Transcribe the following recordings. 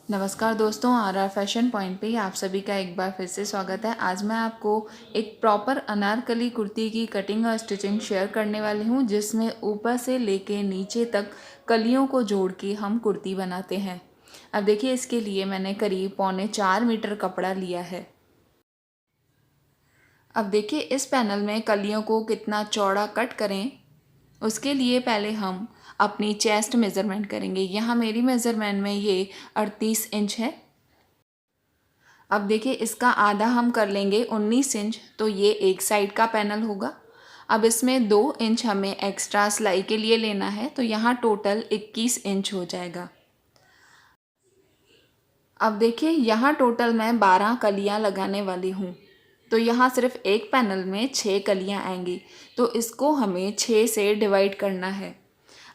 नमस्कार दोस्तों, are fashion point पे आप सभी का एक बार फिर से स्वागत है। आज मैं आपको एक प्रॉपर अनारकली कुर्ती की कटिंग और स्टिचिंग शेयर करने वाली हूँ, जिसमें ऊपर से लेके नीचे तक कलियों को जोड़ के हम कुर्ती बनाते हैं। अब देखिए, इसके लिए मैंने करीब 4.25 मीटर कपड़ा लिया है। अब देखिए, इस पैनल में कलियों को कितना चौड़ा कट करें, उसके लिए पहले हम अपनी चेस्ट मेज़रमेंट करेंगे। यहाँ मेरी मेज़रमेंट में ये 38 इंच है। अब देखिए, इसका आधा हम कर लेंगे 19 इंच, तो ये एक साइड का पैनल होगा। अब इसमें 2 इंच हमें एक्स्ट्रा सिलाई के लिए लेना है, तो यहाँ टोटल 21 इंच हो जाएगा। अब देखिए, यहाँ टोटल मैं 12 कलियाँ लगाने वाली हूँ, तो यहाँ सिर्फ एक पैनल में 6 कलियाँ आएंगी, तो इसको हमें 6 से डिवाइड करना है।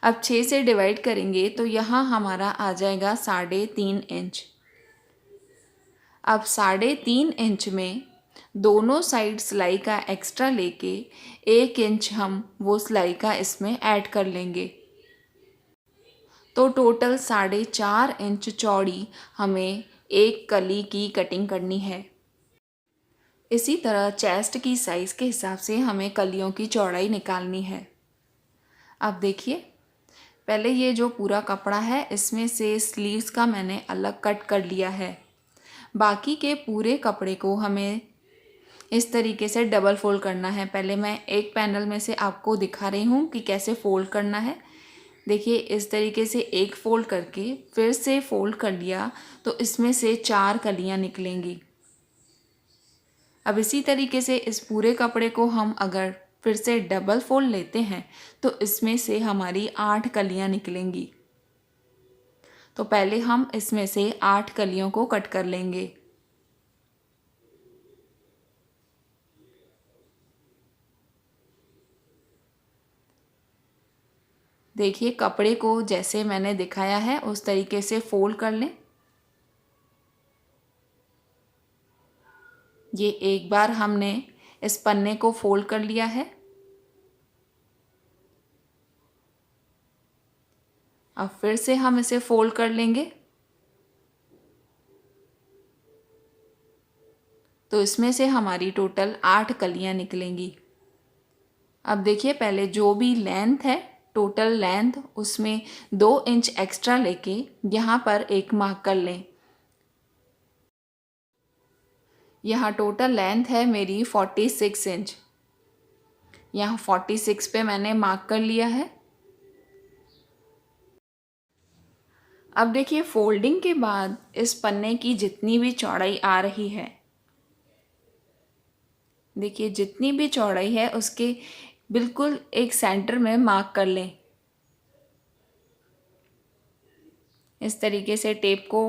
अब 6 से डिवाइड करेंगे तो यहाँ हमारा आ जाएगा 3.5 इंच। अब 3.5 इंच में दोनों साइड सिलाई का एक्स्ट्रा लेके 1 इंच हम वो सिलाई का इसमें ऐड कर लेंगे, तो टोटल 4.5 इंच चौड़ी हमें एक कली की कटिंग करनी है। इसी तरह चेस्ट की साइज़ के हिसाब से हमें कलियों की चौड़ाई निकालनी है। अब देखिए, पहले ये जो पूरा कपड़ा है, इसमें से स्लीव्स का मैंने अलग कट कर लिया है। बाकी के पूरे कपड़े को हमें इस तरीके से डबल फोल्ड करना है। पहले मैं एक पैनल में से आपको दिखा रही हूँ कि कैसे फ़ोल्ड करना है। देखिए, इस तरीके से एक फ़ोल्ड करके फिर से फ़ोल्ड कर लिया, तो इसमें से 4 कलियाँ निकलेंगी। अब इसी तरीके से इस पूरे कपड़े को हम अगर फिर से डबल फोल्ड लेते हैं, तो इसमें से हमारी 8 कलियाँ निकलेंगी। तो पहले हम इसमें से 8 कलियों को कट कर लेंगे। देखिए, कपड़े को जैसे मैंने दिखाया है उस तरीके से फोल्ड कर लें। ये एक बार हमने इस पन्ने को फोल्ड कर लिया है। अब फिर से हम इसे फोल्ड कर लेंगे, तो इसमें से हमारी टोटल 8 कलियां निकलेंगी। अब देखिए, पहले जो भी लेंथ है, टोटल लेंथ, उसमें 2 इंच एक्स्ट्रा लेके यहाँ पर एक मार्क कर लें। यहाँ टोटल लेंथ है मेरी 46 इंच। यहाँ 46 पे मैंने मार्क कर लिया है। अब देखिए, फोल्डिंग के बाद इस पन्ने की जितनी भी चौड़ाई आ रही है, देखिए जितनी भी चौड़ाई है उसके बिल्कुल एक सेंटर में मार्क कर लें। इस तरीके से टेप को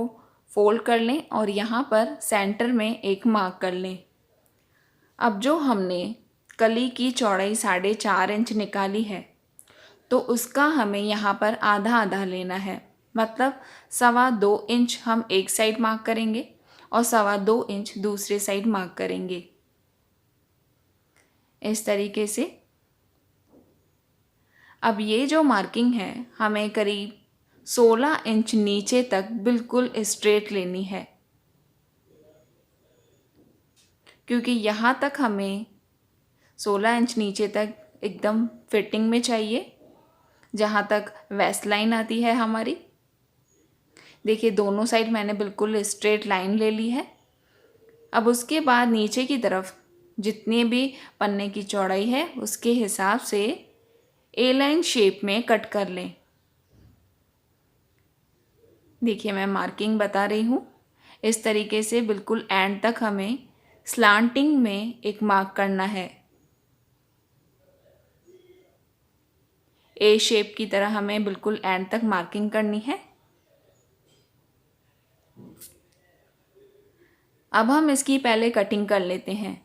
फोल्ड कर लें और यहाँ पर सेंटर में एक मार्क कर लें। अब जो हमने कली की चौड़ाई 4.5 इंच निकाली है, तो उसका हमें यहाँ पर आधा आधा लेना है। मतलब 2.25 इंच हम एक साइड मार्क करेंगे और 2.25 इंच दूसरे साइड मार्क करेंगे, इस तरीके से। अब ये जो मार्किंग है हमें करीब 16 इंच नीचे तक बिल्कुल स्ट्रेट लेनी है, क्योंकि यहाँ तक हमें 16 इंच नीचे तक एकदम फिटिंग में चाहिए, जहाँ तक वेस्ट लाइन आती है हमारी। देखिए, दोनों साइड मैंने बिल्कुल स्ट्रेट लाइन ले ली है। अब उसके बाद नीचे की तरफ जितनी भी पन्ने की चौड़ाई है उसके हिसाब से ए लाइन शेप में कट कर लें। देखिए, मैं मार्किंग बता रही हूँ। इस तरीके से बिल्कुल एंड तक हमें स्लांटिंग में एक मार्क करना है। ए शेप की तरह हमें बिल्कुल एंड तक मार्किंग करनी है। अब हम इसकी पहले कटिंग कर लेते हैं।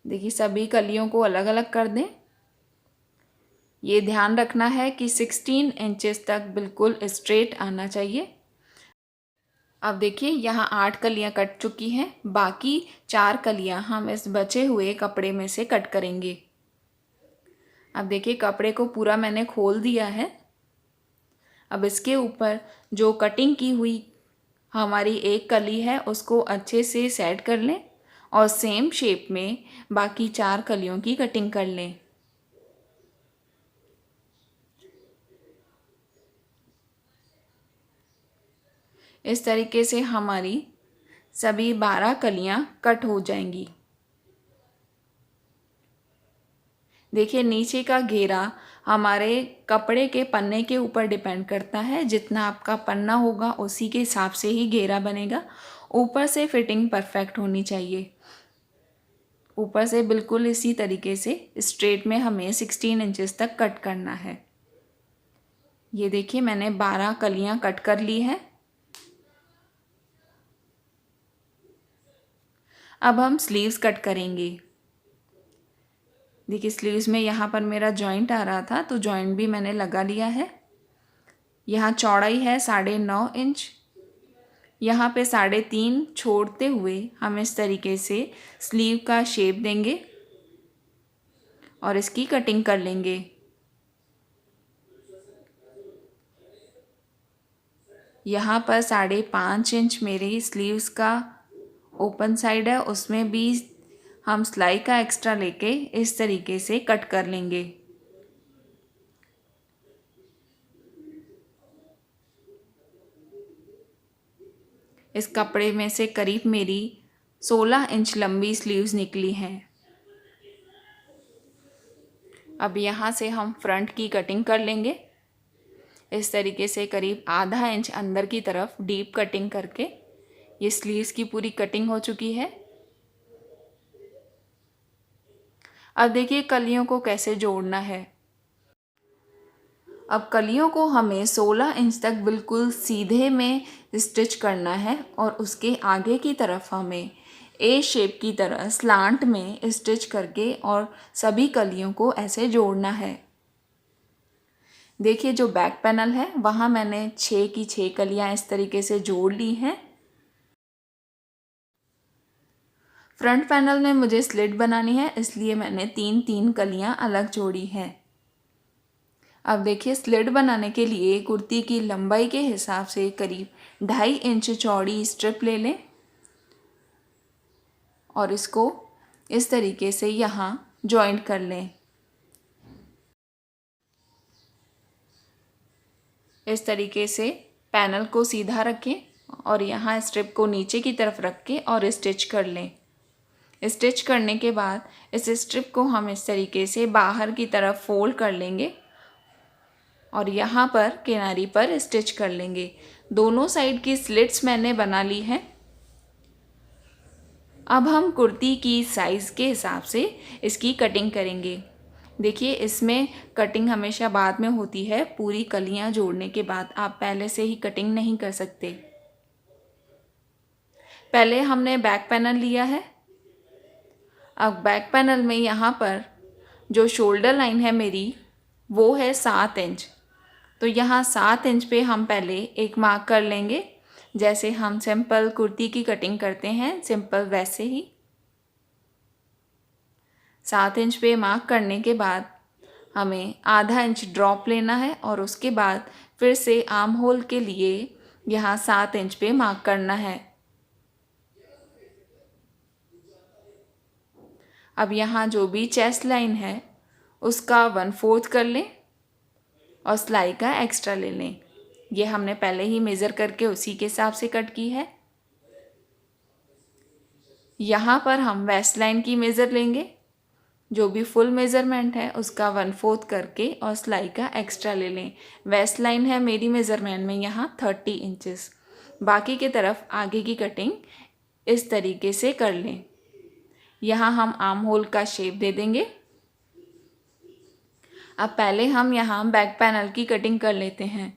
देखिए, सभी कलियों को अलग अलग कर दें। ये ध्यान रखना है कि 16 इंचेस तक बिल्कुल स्ट्रेट आना चाहिए। अब देखिए, यहाँ 8 कलियाँ कट चुकी हैं। बाकी 4 कलियाँ हम इस बचे हुए कपड़े में से कट करेंगे। अब देखिए कपड़े को पूरा मैंने खोल दिया है। अब इसके ऊपर जो कटिंग की हुई हमारी एक कली है उसको अच्छे से सेट कर लें और सेम शेप में बाकी 4 कलियों की कटिंग कर लें। इस तरीके से हमारी सभी 12 कलियां कट हो जाएंगी। देखिए नीचे का घेरा हमारे कपड़े के पन्ने के ऊपर डिपेंड करता है। जितना आपका पन्ना होगा उसी के हिसाब से ही घेरा बनेगा। ऊपर से फिटिंग परफेक्ट होनी चाहिए। ऊपर से बिल्कुल इसी तरीके से स्ट्रेट में हमें 16 इंचेस तक कट करना है। ये देखिए मैंने 12 कलियां कट कर ली है। अब हम स्लीव्स कट करेंगे। देखिए स्लीव्स में यहाँ पर मेरा जॉइंट आ रहा था तो जॉइंट भी मैंने लगा लिया है। यहाँ चौड़ाई है 9.5 इंच। यहाँ पे 3.5 छोड़ते हुए हम इस तरीके से स्लीव का शेप देंगे और इसकी कटिंग कर लेंगे। यहाँ पर 5.5 इंच मेरी स्लीव्स का ओपन साइड है, उसमें भी हम सिलाई का एक्स्ट्रा लेके इस तरीके से कट कर लेंगे। इस कपड़े में से करीब मेरी 16 इंच लंबी स्लीव्स निकली हैं। अब यहाँ से हम फ्रंट की कटिंग कर लेंगे। इस तरीके से करीब आधा इंच अंदर की तरफ डीप कटिंग करके ये स्लीव्स की पूरी कटिंग हो चुकी है। अब देखिए कलियों को कैसे जोड़ना है। अब कलियों को हमें 16 इंच तक बिल्कुल सीधे में स्टिच करना है और उसके आगे की तरफ हमें ए शेप की तरह स्लांट में स्टिच करके और सभी कलियों को ऐसे जोड़ना है। देखिए जो बैक पैनल है वहाँ मैंने 6 की 6 कलियाँ इस तरीके से जोड़ ली हैं। फ्रंट पैनल में मुझे स्लिट बनानी है इसलिए मैंने 3-3 कलियाँ अलग जोड़ी हैं। अब देखिए स्लिट बनाने के लिए कुर्ती की लंबाई के हिसाब से करीब 2.5 इंच चौड़ी स्ट्रिप ले लें और इसको इस तरीके से यहाँ जॉइंट कर लें। इस तरीके से पैनल को सीधा रखें और यहाँ स्ट्रिप को नीचे की तरफ रख के और स्टिच कर लें। स्टिच करने के बाद इस स्ट्रिप को हम इस तरीके से बाहर की तरफ फोल्ड कर लेंगे और यहाँ पर किनारी पर स्टिच कर लेंगे। दोनों साइड की स्लिट्स मैंने बना ली हैं। अब हम कुर्ती की साइज़ के हिसाब से इसकी कटिंग करेंगे। देखिए इसमें कटिंग हमेशा बाद में होती है, पूरी कलियाँ जोड़ने के बाद आप पहले से ही कटिंग नहीं कर सकते। पहले हमने बैक पैनल लिया है। अब बैक पैनल में यहाँ पर जो शोल्डर लाइन है मेरी वो है 7 इंच। तो यहाँ 7 इंच पे हम पहले एक मार्क कर लेंगे, जैसे हम सिंपल कुर्ती की कटिंग करते हैं सिंपल वैसे ही। 7 इंच पे मार्क करने के बाद हमें आधा इंच ड्रॉप लेना है और उसके बाद फिर से आर्म होल के लिए यहाँ 7 इंच पे मार्क करना है। अब यहाँ जो भी चेस्ट लाइन है उसका 1/4 कर लें और सिलाई का एक्स्ट्रा ले लें। ये हमने पहले ही मेज़र करके उसी के हिसाब से कट की है। यहाँ पर हम वेस्ट लाइन की मेज़र लेंगे, जो भी फुल मेज़रमेंट है उसका 1/4 करके और सिलाई का एक्स्ट्रा ले लें। वेस्ट लाइन है मेरी मेज़रमेंट में यहाँ 30 इंचेस। बाकी की तरफ आगे की कटिंग इस तरीके से कर लें। यहाँ हम आर्म होल का शेप दे देंगे। अब पहले हम यहाँ बैक पैनल की कटिंग कर लेते हैं।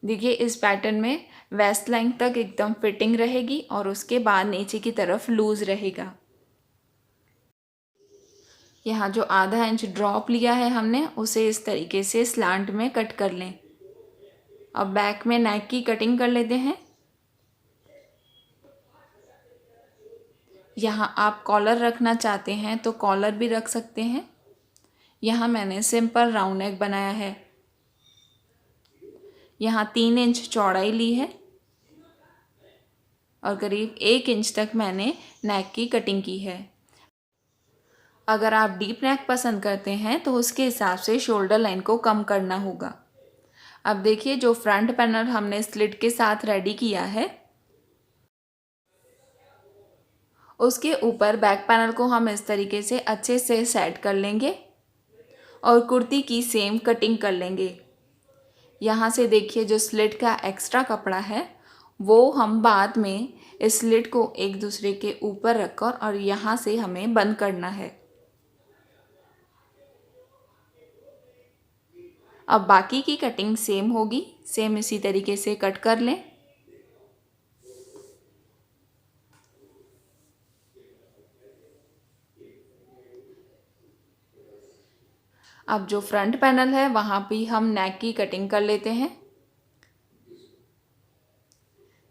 देखिए इस पैटर्न में वेस्ट लाइन तक एकदम फिटिंग रहेगी और उसके बाद नीचे की तरफ लूज रहेगा। यहाँ जो आधा इंच ड्रॉप लिया है हमने उसे इस तरीके से स्लांट में कट कर लें। अब बैक में नेक की कटिंग कर लेते हैं। यहाँ आप कॉलर रखना चाहते हैं तो कॉलर भी रख सकते हैं। यहाँ मैंने सिंपल राउंड नेक बनाया है। यहाँ 3 इंच चौड़ाई ली है और करीब 1 इंच तक मैंने नेक की कटिंग की है। अगर आप डीप नेक पसंद करते हैं तो उसके हिसाब से शोल्डर लाइन को कम करना होगा। अब देखिए, जो फ्रंट पैनल हमने स्लिट के साथ रेडी किया है, उसके ऊपर बैक पैनल को हम इस तरीके से अच्छे से सेट कर लेंगे और कुर्ती की सेम कटिंग कर लेंगे। यहाँ से देखिए, जो स्लिट का एक्स्ट्रा कपड़ा है वो हम बाद में इस स्लिट को एक दूसरे के ऊपर रखकर और यहाँ से हमें बंद करना है। अब बाकी की कटिंग सेम होगी, सेम इसी तरीके से कट कर लें। अब जो फ्रंट पैनल है वहाँ भी हम नेक की कटिंग कर लेते हैं।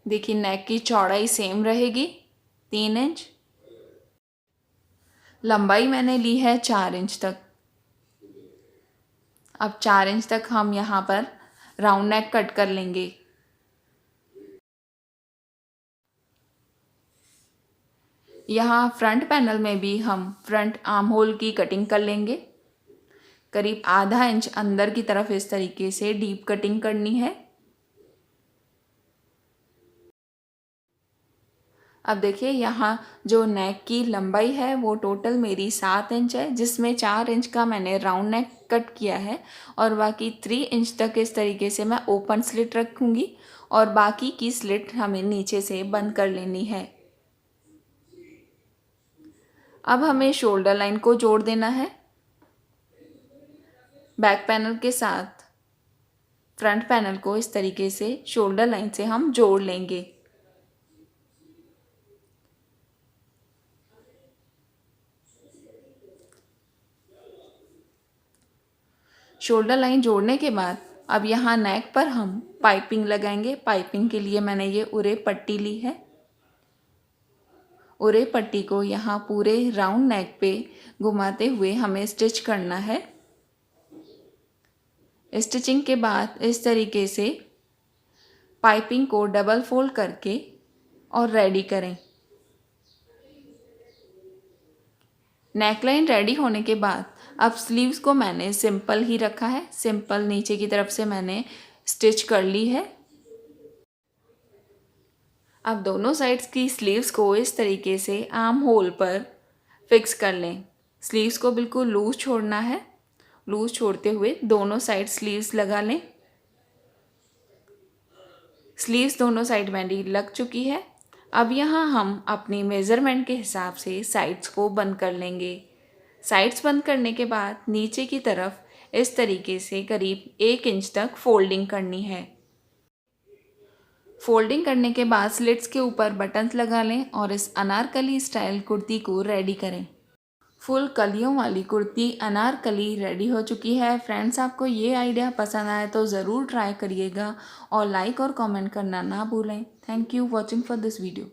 देखिए, नेक की चौड़ाई सेम रहेगी 3 इंच। लंबाई मैंने ली है 4 इंच तक। अब 4 इंच तक हम यहाँ पर राउंड नेक कट कर लेंगे। यहाँ फ्रंट पैनल में भी हम फ्रंट आर्म होल की कटिंग कर लेंगे। करीब आधा इंच अंदर की तरफ इस तरीके से डीप कटिंग करनी है। अब देखिए, यहाँ जो नेक की लंबाई है वो टोटल मेरी 7 इंच है, जिसमें 4 इंच का मैंने राउंड नेक कट किया है और बाकी 3 इंच तक इस तरीके से मैं ओपन स्लिट रखूँगी और बाकी की स्लिट हमें नीचे से बंद कर लेनी है। अब हमें शोल्डर लाइन को जोड़ देना है। बैक पैनल के साथ फ्रंट पैनल को इस तरीके से शोल्डर लाइन से हम जोड़ लेंगे। शोल्डर लाइन जोड़ने के बाद अब यहाँ नेक पर हम पाइपिंग लगाएंगे। पाइपिंग के लिए मैंने ये उरे पट्टी ली है। उरे पट्टी को यहाँ पूरे राउंड नेक पे घुमाते हुए हमें स्टिच करना है। स्टिचिंग के बाद इस तरीके से पाइपिंग को डबल फोल्ड करके और रेडी करें। नेकलाइन रेडी होने के बाद अब स्लीव्स को मैंने सिंपल ही रखा है। सिंपल नीचे की तरफ से मैंने स्टिच कर ली है। अब दोनों साइड्स की स्लीव्स को इस तरीके से आर्म होल पर फिक्स कर लें। स्लीव्स को बिल्कुल लूज छोड़ना है। लूज छोड़ते हुए दोनों साइड स्लीव्स लगा लें। स्लीव्स दोनों साइड मेरी लग चुकी है। अब यहाँ हम अपनी मेज़रमेंट के हिसाब से साइड्स को बंद कर लेंगे। साइड्स बंद करने के बाद नीचे की तरफ इस तरीके से करीब 1 इंच तक फोल्डिंग करनी है। फोल्डिंग करने के बाद स्लिट्स के ऊपर बटन्स लगा लें और इस अनारकली स्टाइल कुर्ती को रेडी करें। फुल कलियों वाली कुर्ती अनारकली रेडी हो चुकी है। फ्रेंड्स, आपको ये आइडिया पसंद आए तो ज़रूर ट्राई करिएगा और लाइक और कमेंट करना ना भूलें। Thank you watching for this video.